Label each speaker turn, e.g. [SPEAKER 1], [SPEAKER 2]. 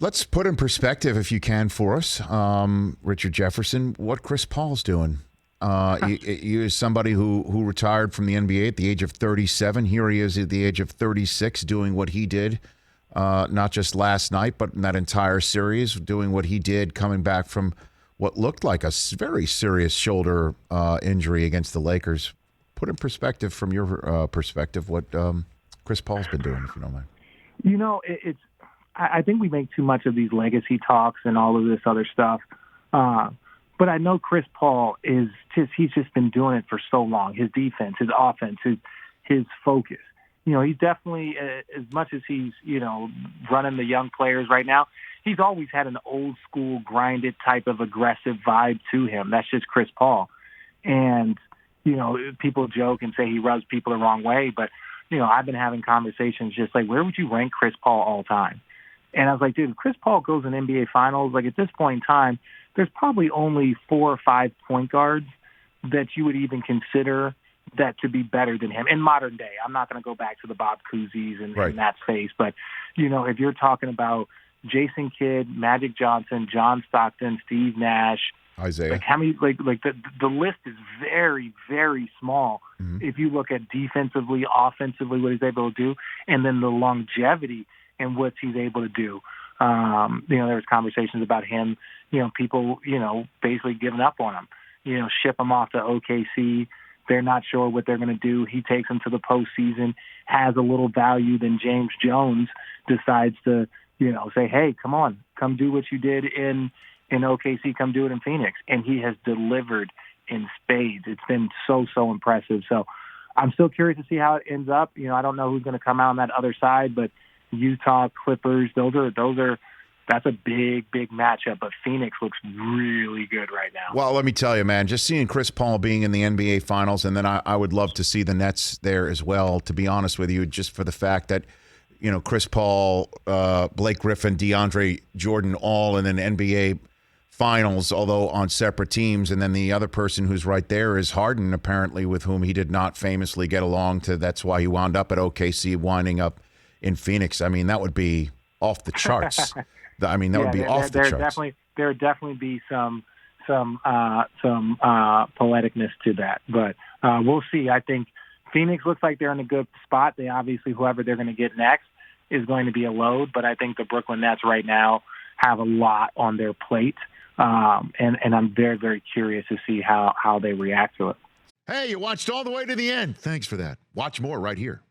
[SPEAKER 1] Let's put in perspective, if you can, for us, Richard Jefferson, what Chris Paul's doing. He is somebody who retired from the NBA at the age of 37. Here he is at the age of 36 doing what he did, not just last night, but in that entire series, doing what he did, coming back from what looked like a very serious shoulder injury against the Lakers. Put in perspective from your perspective what Chris Paul's been doing, if you don't mind.
[SPEAKER 2] You know, I think we make too much of these legacy talks and all of this other stuff. But I know Chris Paul he's just been doing it for so long. His defense, his offense, his focus. You know, he's definitely, as much as he's, running the young players right now, he's always had an old school, grinded type of aggressive vibe to him. That's just Chris Paul. And, people joke and say he rubs people the wrong way, but, I've been having conversations just like, where would you rank Chris Paul all time? And I was like, dude, if Chris Paul goes in NBA Finals, like at this point in time, there's probably only 4 or 5 point guards that you would even consider that to be better than him in modern day. I'm not going to go back to the Bob Cousy's and that space, but, if you're talking about Jason Kidd, Magic Johnson, John Stockton, Steve Nash,
[SPEAKER 1] Isaiah.
[SPEAKER 2] Like how many? Like the list is very, very small. Mm-hmm. If you look at defensively, offensively, what he's able to do, and then the longevity and what he's able to do. There was conversations about him. People, basically giving up on him. Ship him off to OKC. They're not sure what they're going to do. He takes them to the postseason, has a little value. Then James Jones decides to, say, hey, come on, come do what you did in OKC, come do it in Phoenix. And he has delivered in spades. It's been so impressive. So I'm still curious to see how it ends up. I don't know who's going to come out on that other side, but Utah, Clippers, that's a big matchup. But Phoenix looks really good right now.
[SPEAKER 1] Well, let me tell you, man, just seeing Chris Paul being in the NBA Finals, and then I would love to see the Nets there as well, to be honest with you, just for the fact that, Chris Paul, Blake Griffin, DeAndre Jordan, all in an NBA Finals, although on separate teams, and then the other person who's right there is Harden, apparently, with whom he did not famously get along to. That's why he wound up at OKC, winding up in Phoenix. I mean, that would be off the charts. Would be off the charts.
[SPEAKER 2] There would definitely be some poeticness to that, but we'll see. I think Phoenix looks like they're in a good spot. They obviously, whoever they're going to get next is going to be a load, but I think the Brooklyn Nets right now have a lot on their plate. And I'm very, very curious to see how they react to it.
[SPEAKER 1] Hey, you watched all the way to the end. Thanks for that. Watch more right here.